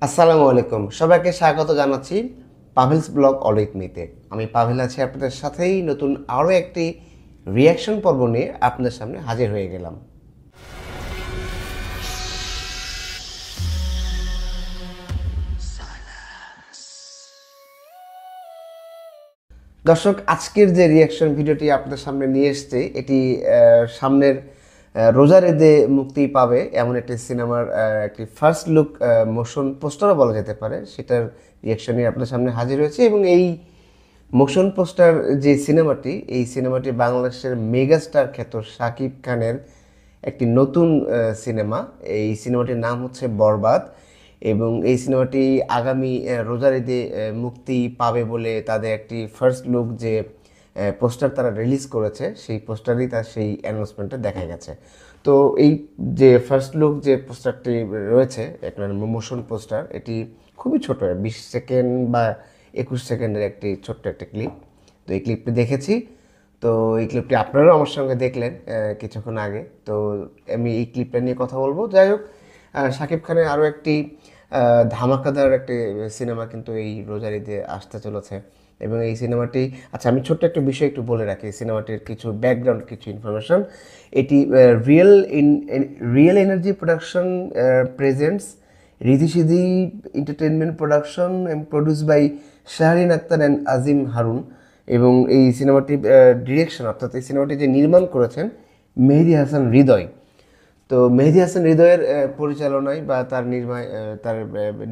আসসালামু আলাইকুম, সবাইকে স্বাগত জানাচ্ছি পাভেলস ব্লগ অল উইথ মিতে। আমি পাভেল আছি আপনাদের সাথেই নতুন আরও একটি রিয়াকশন পর্ব নিয়ে আপনাদের সামনে হাজির হয়ে গেলাম। দর্শক, আজকের যে রিয়াকশন ভিডিওটি আপনাদের সামনে নিয়ে এসছে এটি সামনের রোজার ঈদে মুক্তি পাবে এমন একটি সিনেমার একটি ফার্স্ট লুক মোশন পোস্টারও বলা যেতে পারে, সেটার রিয়াকশন নিয়ে আপনাদের সামনে হাজির হয়েছে। এবং এই মোশন পোস্টার যে সিনেমাটি, এই সিনেমাটি বাংলাদেশের মেগাস্টার খ্যাত শাকিব খানের একটি নতুন সিনেমা। এই সিনেমাটির নাম হচ্ছে বরবাদ এবং এই সিনেমাটি আগামী রোজার ঈদে মুক্তি পাবে বলে তাদের একটি ফার্স্ট লুক যে পোস্টার তারা রিলিজ করেছে, সেই পোস্টারই তার সেই অ্যানাউন্সমেন্টে দেখা গেছে। তো এই যে ফার্স্ট লুক যে পোস্টারটি রয়েছে, একটা মোশন পোস্টার, এটি খুবই ছোট, 20 সেকেন্ড বা 21 সেকেন্ডের একটি ছোট্ট একটা ক্লিপ। তো এই ক্লিপটি দেখেছি, তো এই ক্লিপটি আপনারাও আমার সঙ্গে দেখলেন কিছুক্ষণ আগে। তো আমি এই ক্লিপটা নিয়ে কথা বলবো। যাই হোক, শাকিব খানের আরও একটি ধামাকাদার একটি সিনেমা কিন্তু এই রোজার ঈদে আসতে চলেছে। এবং এই সিনেমাটি, আচ্ছা আমি ছোট্ট একটা বিষয় একটু বলে রাখি, সিনেমাটির কিছু ব্যাকগ্রাউন্ড, কিছু ইনফরমেশন। এটি real energy production presents Riddhi Siddhi entertainment production এবং produce by Shahrin Akhtar and Azim Harun. এবং এই সিনেমাটি ডিরেকশন, অর্থাৎ এই সিনেমাটি যে নির্মাণ করেছেন মেহেদী হাসান হৃদয়। তো মেহেদী হাসান হৃদয়ের পরিচালনায় বা তার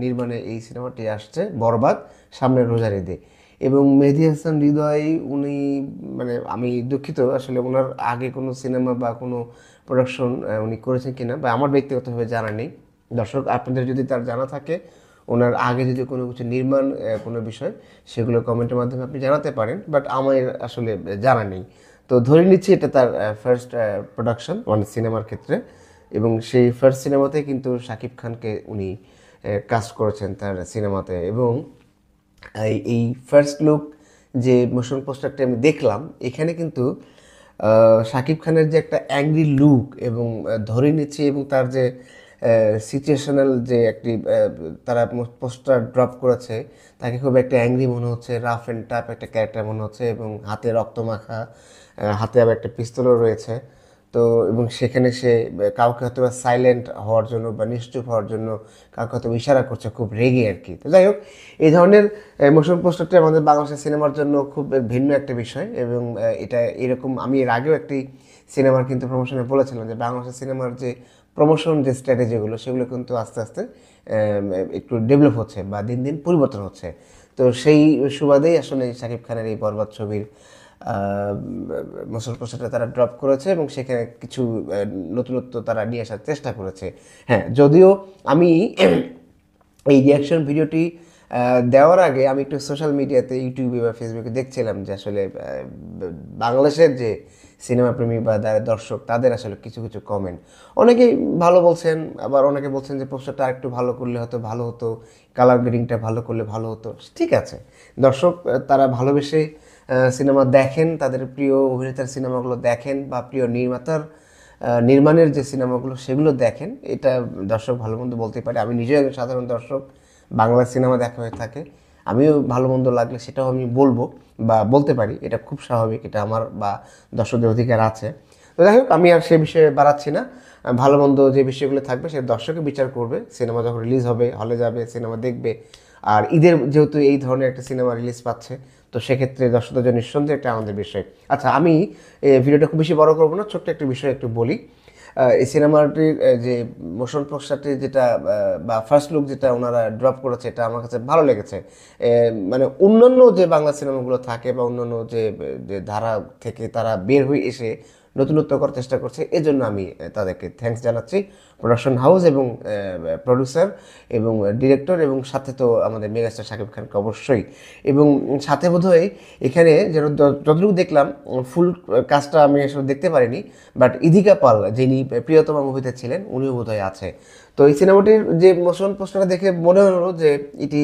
নির্মাণে এই সিনেমাটি আসছে বরবাদ সামনের রোজার ঈদে। এবং মেহেদী হাসান হৃদয় উনি, মানে আমি দুঃখিত, আসলে ওনার আগে কোনো সিনেমা বা কোনো প্রোডাকশন উনি করেছেন কিনা বা আমার ব্যক্তিগতভাবে জানা নেই। দর্শক, আপনাদের যদি তার জানা থাকে, ওনার আগে যদি কোনো কিছু নির্মাণ কোনো বিষয়, সেগুলো কমেন্টের মাধ্যমে আপনি জানাতে পারেন, বাট আমার আসলে জানা নেই। তো ধরে নিচ্ছি এটা তার ফার্স্ট প্রোডাকশন মানে সিনেমার ক্ষেত্রে। এবং সেই ফার্স্ট সিনেমাতে কিন্তু শাকিব খানকে উনি কাস্ট করেছেন তার সিনেমাতে। এবং এই ফার্স্ট লুক যে মোশন পোস্টারটা আমি দেখলাম, এখানে কিন্তু শাকিব খানের যে একটা অ্যাংরি লুক এবং ধরে নিচ্ছি, এবং তার যে সিচুয়েশনাল যে একটি তারা পোস্টার ড্রপ করেছে, তাকে খুব একটা অ্যাংরি মনে হচ্ছে, রাফ অ্যান্ড টাফ একটা ক্যারেক্টার মনে হচ্ছে, এবং হাতে রক্তমাখা, হাতে আবার একটা পিস্তলও রয়েছে। তো এবং সেখানে সে কাউকে হয়তো বা সাইলেন্ট হওয়ার জন্য বা নিশ্চুপ হওয়ার জন্য কাউকে হয়তো ইশারা করছে, খুব রেগে আর কি। তো যাই হোক, এই ধরনের মোশন পোস্টারটি আমাদের বাংলাদেশের সিনেমার জন্য খুব ভিন্ন একটা বিষয়। এবং এটা এরকম আমি এর আগেও একটি সিনেমার কিন্তু প্রমোশনে বলেছিলাম যে বাংলাদেশের সিনেমার যে প্রমোশন যে স্ট্র্যাটেজিগুলো, সেগুলো কিন্তু আস্তে আস্তে একটু ডেভেলপ হচ্ছে বা দিন দিন পরিবর্তন হচ্ছে। তো সেই সুবাদেই আসলে শাকিব খানের এই বরবাদ ছবির মোশন পোস্টারটা তারা ড্রপ করেছে এবং সেখানে কিছু নতুনত্ব তারা নিয়ে আসার চেষ্টা করেছে। হ্যাঁ, যদিও আমি এই রিয়াকশন ভিডিওটি দেওয়ার আগে আমি একটু সোশ্যাল মিডিয়াতে, ইউটিউবে বা ফেসবুকে দেখছিলাম যে আসলে বাংলাদেশের যে সিনেমা প্রেমী বা দর্শক, তাদের আসলে কিছু কিছু কমেন্ট, অনেকেই ভালো বলছেন, আবার অনেকে বলছেন যে পোস্টারটা আরেকটু ভালো করলে হয়তো ভালো হতো, কালার গ্রেডিংটা ভালো করলে ভালো হতো। ঠিক আছে, দর্শক তারা ভালোবেসে সিনেমা দেখেন, তাদের প্রিয় অভিনেতার সিনেমাগুলো দেখেন বা প্রিয় নির্মাতার নির্মাণের যে সিনেমাগুলো সেগুলো দেখেন। এটা দর্শক ভালো মন্দ বলতে পারে। আমি নিজেও একজন সাধারণ দর্শক, বাংলা সিনেমা দেখা হয়ে থাকে, আমিও ভালো মন্দ লাগলে সেটাও আমি বলবো বা বলতে পারি, এটা খুব স্বাভাবিক, এটা আমার বা দর্শকদের অধিকার আছে। তো যাই হোক, আমি আর সে বিষয়ে বাড়াচ্ছি না। ভালো মন্দ যে বিষয়গুলো থাকবে সে দর্শকের বিচার করবে। সিনেমা যখন রিলিজ হবে, হলে যাবে, সিনেমা দেখবে। আর ঈদের যেহেতু এই ধরনের একটা সিনেমা রিলিজ পাচ্ছে, তো সেক্ষেত্রে দর্শকদের জন্য নিঃসন্দেহে একটা আনন্দের বিষয়। আচ্ছা, আমি ভিডিওটা খুব বেশি বড় করবো না, ছোট্ট একটা বিষয় একটু বলি। এই সিনেমাটির যে মোশন পোস্টারটি যেটা বা ফার্স্ট লুক যেটা ওনারা ড্রপ করেছে, এটা আমার কাছে ভালো লেগেছে। মানে অন্যান্য যে বাংলা সিনেমাগুলো থাকে বা অন্যান্য যে যে ধারা থেকে তারা বের হয়ে এসে নতুনত্ব করার চেষ্টা করছে, এজন্য আমি তাদেরকে থ্যাঙ্কস জানাচ্ছি, প্রোডাকশন হাউস এবং প্রডিউসার এবং ডিরেক্টর, এবং সাথে তো আমাদের মেগাস্টার শাকিব খানকে অবশ্যই। এবং সাথে বোধহয় এখানে যেন যতটুকু দেখলাম, ফুল কাজটা আমি আসলে দেখতে পারিনি, বাট ইদিকা পাল যিনি প্রিয়তমা মুভিতে ছিলেন, উনিও বোধহয় আছে। তো এই সিনেমাটির যে মোশন পোস্টারটা দেখে মনে হলো যে এটি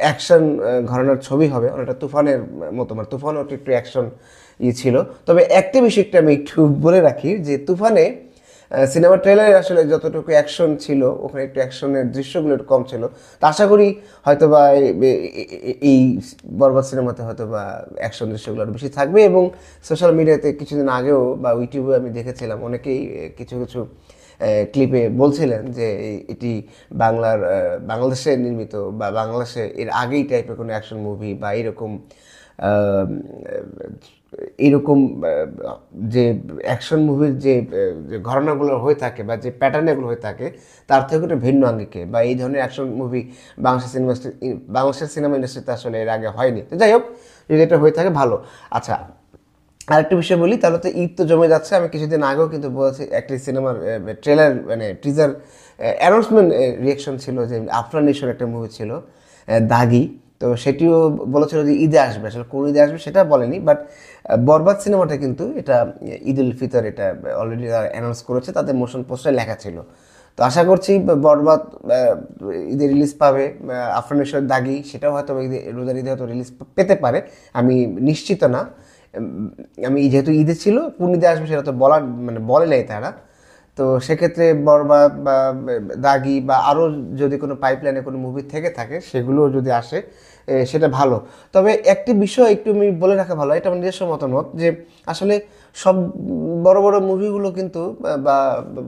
অ্যাকশন ঘরানার ছবি হবে, অনেকটা তুফানের মতো, মানে তুফানও একটু অ্যাকশন ছিল। তবে একটা বিষয়টা আমি একটু বলে রাখি যে তুফানে সিনেমার ট্রেলারে আসলে যতটুকু অ্যাকশন ছিল ওখানে একটু অ্যাকশনের দৃশ্যগুলো একটু কম ছিল। তো আশা করি হয়তো বা এই বরবাদ সিনেমাতে হয়তো বা অ্যাকশন দৃশ্যগুলো আরও বেশি থাকবে। এবং সোশ্যাল মিডিয়াতে কিছুদিন আগেও বা ইউটিউবে আমি দেখেছিলাম অনেকেই কিছু কিছু ক্লিপে বলছিলেন যে এটি বাংলাদেশে নির্মিত বা বাংলাদেশে এর আগেই টাইপের কোনো অ্যাকশন মুভি বা এরকম আহ, এরকম যে অ্যাকশন মুভির যে ঘটনাগুলো হয়ে থাকে বা যে প্যাটার্নগুলো হয়ে থাকে তার থেকে একটু ভিন্ন আঙ্গিকে বা এই ধরনের অ্যাকশন মুভি বাংলাদেশের সিনেমা ইন্ডাস্ট্রিতে আসলে এর আগে হয়নি। তো যাই হোক, যদি এটা হয়ে থাকে ভালো। আচ্ছা, আরেকটা বিষয় বলি, তাহলে তো ঈদ তো জমে যাচ্ছে। আমি কিছুদিন আগেও কিন্তু বলেছি একটি সিনেমার ট্রেলার মানে টিজার অ্যানাউন্সমেন্ট রিয়েকশন ছিল যে আফরান নিশোর একটা মুভি ছিল দাগি। তো সেটিও বলেছিল যে ঈদে আসবে, আসলে কোন ঈদে আসবে সেটা বলেনি, বাট বরবাদ সিনেমাটা কিন্তু এটা ঈদ উল ফিতর এটা অলরেডি অ্যানাউন্স করেছে, তাদের মোশন পোস্টারে লেখা ছিল। তো আশা করছি বরবাদ ঈদে রিলিজ পাবে। আফরান নিশোর দাগি সেটাও হয়তো রোজার ঈদে হয়তো রিলিজ পেতে পারে, আমি নিশ্চিত না। আমি যেহেতু ঈদে ছিল, কোন ঈদে আসবে সেটা তো বলে নাই তারা। তো সেক্ষেত্রে বরবাদ বা দাগি বা আরও যদি কোনো পাইপলাইনে কোনো মুভি থেকে থাকে সেগুলো যদি আসে সেটা ভালো। তবে একটি বিষয় একটু আমি বলে রাখা ভালো, এটা আমার নিজস্ব মতামত, যে আসলে সব বড় বড় মুভিগুলো কিন্তু বা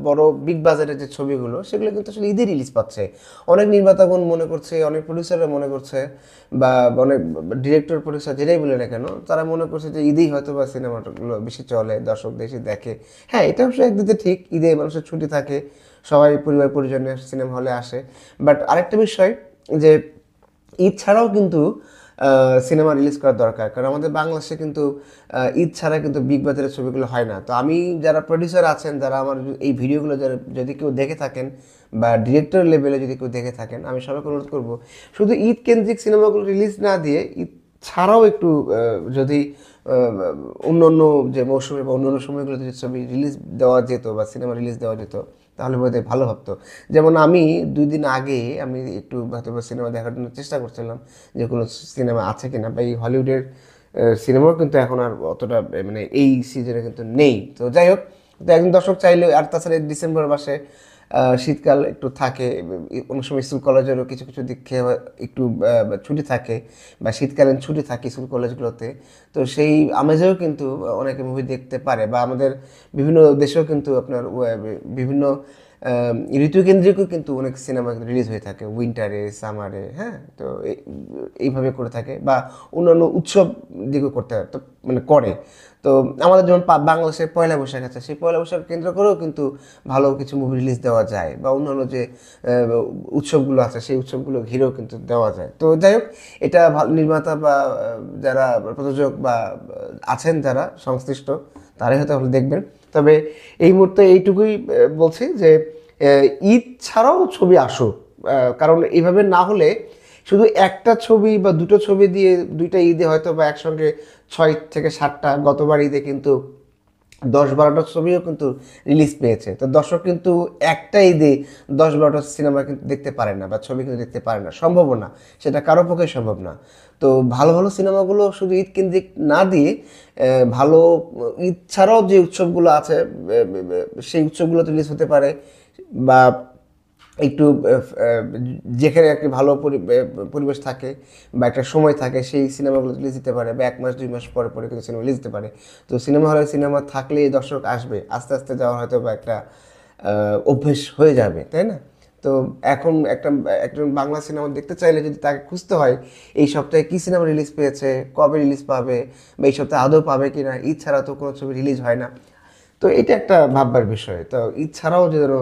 বড় বিগ বাজারের যে ছবিগুলো সেগুলো কিন্তু আসলে ঈদে রিলিজ পাচ্ছে। অনেক নির্মাতাগণ মনে করছে, অনেক প্রডিউসাররা মনে করছে, বা অনেক ডিরেক্টর প্রডিউসার যেটাই বলে না কেন তারা মনে করছে যে ঈদেই হয়তো বা সিনেমাগুলো বেশি চলে, দর্শক বেশি দেখে। হ্যাঁ, এটা অবশ্য একদিকে ঠিক, ঈদে মানুষের ছুটি থাকে, সবাই পরিবার পরিজনের সিনেমা হলে আসে। বাট আরেকটা বিষয় যে ঈদ ছাড়াও কিন্তু সিনেমা রিলিজ করা দরকার, কারণ আমাদের বাংলাদেশে কিন্তু ঈদ ছাড়া কিন্তু বিগ বাজারের ছবিগুলো হয় না। তো আমি যারা প্রডিউসার আছেন, যারা আমার এই ভিডিওগুলো যারা যদি কেউ দেখে থাকেন বা ডিরেক্টর লেভেলে যদি কেউ দেখে থাকেন, আমি সবাইকে অনুরোধ করবো শুধু ঈদ কেন্দ্রিক সিনেমাগুলো রিলিজ না দিয়ে ঈদ ছাড়াও একটু যদি অন্য অন্য যে মৌসুমে বা অন্য অন্য সময়গুলোতে যে ছবি রিলিজ দেওয়া যেত বা সিনেমা রিলিজ দেওয়া যেত তাহলে বোধহয় ভালো ভাবতো। যেমন আমি 2 দিন আগে আমি একটু হয়তো সিনেমা দেখার জন্য চেষ্টা করছিলাম যে কোনো সিনেমা আছে কিনা, বা এই হলিউডের সিনেমাও কিন্তু এখন আর অতটা মানে এই সিজনে কিন্তু নেই। তো যাই হোক, তো একজন দর্শক চাইলে, আর তাছাড়া ডিসেম্বর মাসে শীতকাল একটু থাকে, অনেক সময় স্কুল কলেজেরও কিছু কিছু দিক খেয়ে একটু ছুটি থাকে বা শীতকালীন ছুটি থাকে স্কুল কলেজগুলোতে। তো সেই আমেজেও কিন্তু অনেকে মুভি দেখতে পারে, বা আমাদের বিভিন্ন দেশেও কিন্তু আপনার বিভিন্ন ঋতুকেন্দ্রিকও কিন্তু অনেক সিনেমা রিলিজ হয়ে থাকে উইন্টারে, সামারে। হ্যাঁ, তো এইভাবে করে থাকে, বা অন্যান্য উৎসব দিকেও করতে তো মানে করে। তো আমাদের যেমন বাংলাদেশের পয়লা বৈশাখ আছে, সেই পয়লা বৈশাখ কেন্দ্র করেও কিন্তু ভালো কিছু মুভি রিলিজ দেওয়া যায়, বা অন্যান্য যে উৎসবগুলো আছে সেই উৎসবগুলো ঘিরেও কিন্তু দেওয়া যায়। তো যাই হোক, এটা ভালো নির্মাতা বা যারা প্রযোজক বা আছেন যারা সংশ্লিষ্ট তারাই হয়তো আপনি দেখবেন। তবে এই মুহূর্তে এইটুকুই বলছি যে ঈদ ছাড়াও ছবি আসুক, কারণ এইভাবে না হলে শুধু একটা ছবি বা দুটো ছবি দিয়ে দুইটা ঈদে হয়তো বা একসঙ্গে 6 থেকে 7টা, গতবার ঈদে কিন্তু 10-12টা ছবিও কিন্তু রিলিজ পেয়েছে। তো দর্শক কিন্তু একটা ঈদে 10-12টা সিনেমা কিন্তু দেখতে পারে না বা ছবি কিন্তু দেখতে পারে না, সম্ভবও না, সেটা কারো পক্ষে সম্ভব না। তো ভালো ভালো সিনেমাগুলো শুধু ঈদ কেন্দ্রিক না দিয়ে ভালো ঈদ ছাড়াও যে উৎসবগুলো আছে সেই উৎসবগুলোতে রিলিজ হতে পারে, বা একটু যেখানে একটি ভালো পরিবেশ থাকে বা একটা সময় থাকে সেই সিনেমাগুলো রিলিজ দিতে পারে, বা 1 মাস 2 মাস পরে পরে কিন্তু সিনেমা রিলিজ দিতে পারে। তো সিনেমা হলে সিনেমা থাকলেই দর্শক আসবে, আস্তে আস্তে যাওয়া হয়তো বা একটা অভ্যেস হয়ে যাবে, তাই না? তো এখন একজন বাংলা সিনেমা দেখতে চাইলে যদি তাকে খুঁজতে হয় এই সপ্তাহে কী সিনেমা রিলিজ পেয়েছে, কবে রিলিজ পাবে, বা এই সপ্তাহে আদৌ পাবে কি না, ঈদ ছাড়া তো কোনো ছবি রিলিজ হয় না। তো এটা একটা ভাববার বিষয়। তো ঈদ ছাড়াও যেন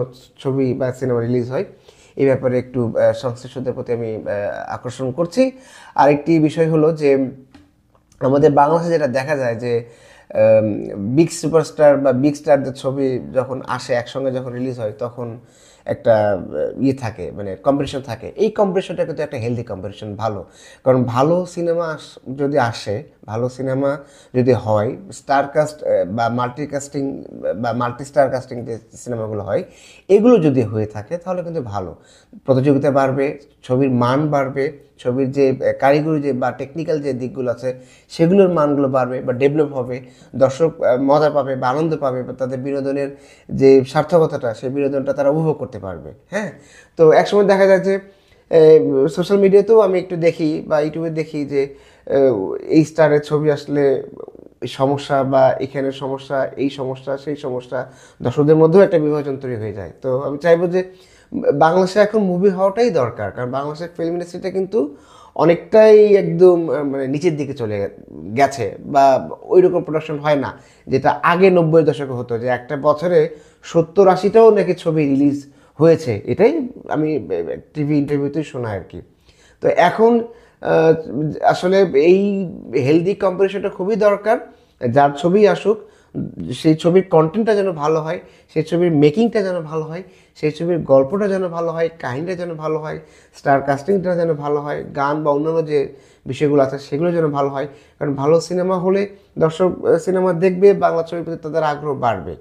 ছবি বা সিনেমা রিলিজ হয় এই ব্যাপারে একটু সংশ্লিষ্টদের প্রতি আমি আকর্ষণ করছি। আরেকটি বিষয় হলো যে আমাদের বাংলাদেশে যেটা দেখা যায় যে বিগ সুপারস্টার বা বিগ স্টারদের ছবি যখন আসে একসঙ্গে যখন রিলিজ হয় তখন একটা ইয়ে থাকে, মানে কম্পিটিশন থাকে। এই কম্পিটিশনটা কিন্তু একটা হেলদি কম্পিটিশন, ভালো। কারণ ভালো সিনেমা যদি আসে, ভালো সিনেমা যদি হয়, স্টার কাস্ট বা মাল্টি কাস্টিং বা মাল্টি স্টার কাস্টিং যে সিনেমাগুলো হয়, এগুলো যদি হয়ে থাকে তাহলে কিন্তু ভালো, প্রতিযোগিতা বাড়বে, ছবির মান বাড়বে, ছবির যে কারিগরি যে বা টেকনিক্যাল যে দিকগুলো আছে সেগুলোর মানগুলো বাড়বে বা ডেভেলপ হবে, দর্শক মজা পাবে বা আনন্দ পাবে, বা তাদের বিনোদনের যে সার্থকতাটা সেই বিনোদনটা তারা উপভোগ করতে পারবে। হ্যাঁ, তো একসময় দেখা যায় যে সোশ্যাল মিডিয়াতেও আমি একটু দেখি বা ইউটিউবে দেখি যে এই স্টারের ছবি আসলে সমস্যা বা এখানে সমস্যা, এই সমস্যা, সেই সমস্যা, দর্শকদের মধ্যেও একটা বিভাজন তৈরি হয়ে যায়। তো আমি চাইবো যে বাংলাদেশে এখন মুভি হওয়াটাই দরকার, কারণ বাংলাদেশের ফিল্ম ইন্ডাস্ট্রিটা কিন্তু অনেকটাই একদম মানে নিচের দিকে চলে গেছে, বা ওই রকম প্রোডাকশন হয় না যেটা আগে 90-এর দশকে হতো, যে একটা বছরে 70-80টাও নাকি ছবি রিলিজ হয়েছে। এটাই আমি টিভি ইন্টারভিউতেই শোনা আর কি। তো এখন আসলে এই হেলদি কম্পিটিশনটা খুবই দরকার। যার ছবি আসুক, সেই ছবির কন্টেন্টটা যেন ভালো হয়, সেই ছবির মেকিংটা যেন ভালো হয়, সেই ছবির গল্পটা যেন ভালো হয়, কাহিনীটা যেন ভালো হয়, স্টার কাস্টিংটা যেন ভালো হয়, গান বা অন্যান্য যে বিষয়গুলো আছে সেগুলো যেন ভালো হয়। কারণ ভালো সিনেমা হলে দর্শক সিনেমা দেখবে, বাংলা ছবির প্রতি তাদের আগ্রহ বাড়বে।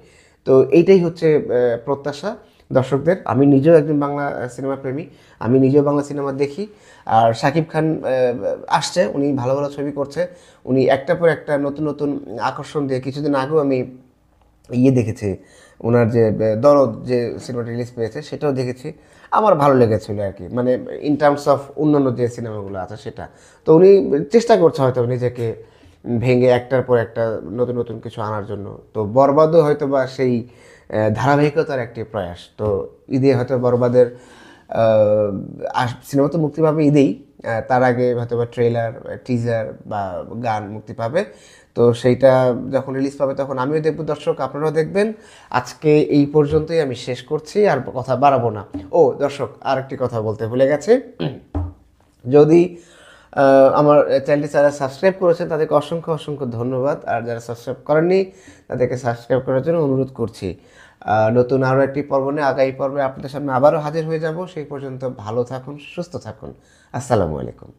তো এইটাই হচ্ছে প্রত্যাশা দর্শকদের। আমি নিজেও একজন বাংলা সিনেমা প্রেমী, আমি নিজেও বাংলা সিনেমা দেখি। আর শাকিব খান আসছে, উনি ভালো ভালো ছবি করছে, উনি একটার পর একটা নতুন নতুন আকর্ষণ দিয়ে, কিছুদিন আগেও আমি ইয়ে দেখেছি, ওনার যে দরদ যে সিনেমাটা রিলিজ পেয়েছে সেটাও দেখেছি, আমার ভালো লেগেছিলো আর কি, মানে ইন টার্মস অফ অন্যান্য যে সিনেমাগুলো আছে সেটা। তো উনি চেষ্টা করছে হয়তো নিজেকে ভেঙে একটার পর একটা নতুন নতুন কিছু আনার জন্য। তো বরবাদও হয়তো বা সেই ধারাবাহিকতার একটি প্রয়াস। তো ঈদে হয়তো বরবাদের সিনেমা তো মুক্তি পাবে ঈদেই, তার আগে হয়তো বা ট্রেলার, টিজার বা গান মুক্তি পাবে। তো সেইটা যখন রিলিজ পাবে তখন আমিও দেখব, দর্শক আপনারাও দেখবেন। আজকে এই পর্যন্তই আমি শেষ করছি, আর কথা বাড়াবো না। ও দর্শক, আর একটি কথা বলতে ভুলে গেছে, যদি আমার চ্যানেলটি যারা সাবস্ক্রাইব করেছেন তাদেরকে অসংখ্য অসংখ্য ধন্যবাদ, আর যারা সাবস্ক্রাইব করেননি তাদেরকে সাবস্ক্রাইব করার জন্য অনুরোধ করছি। নতুন আরও একটি পর্ব নিয়ে আগামী পর্বে আপনাদের সামনে আবারও হাজির হয়ে যাব। সেই পর্যন্ত ভালো থাকুন, সুস্থ থাকুন। আসসালামু আলাইকুম।